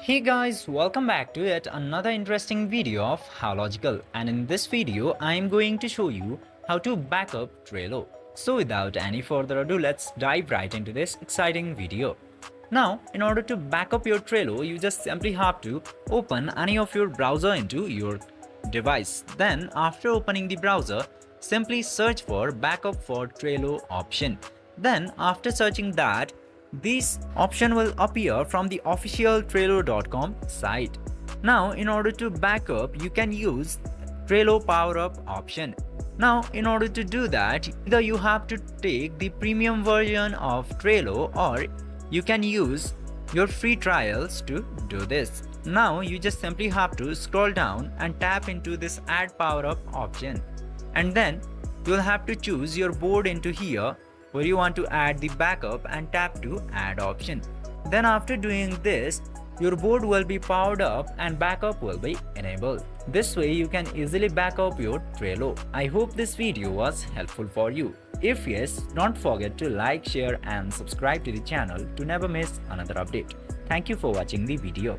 Hey guys, welcome back to yet another interesting video of How Logical, and in this video I am going to show you how to backup Trello. So without any further ado, let's dive right into this exciting video. Now, in order to backup your Trello, you just simply have to open any of your browser into your device. Then after opening the browser, simply search for backup for Trello option. Then after searching that, this option will appear from the official Trello.com site. Now, in order to backup, you can use Trello Power Up option. Now, in order to do that, either you have to take the premium version of Trello or you can use your free trials to do this. Now, you just simply have to scroll down and tap into this Add Power Up option. And then you'll have to choose your board into here where you want to add the backup and tap to add option. Then after doing this, your board will be powered up and backup will be enabled. This way you can easily backup your Trello. I hope this video was helpful for you. If yes, don't forget to like, share and subscribe to the channel to never miss another update. Thank you for watching the video.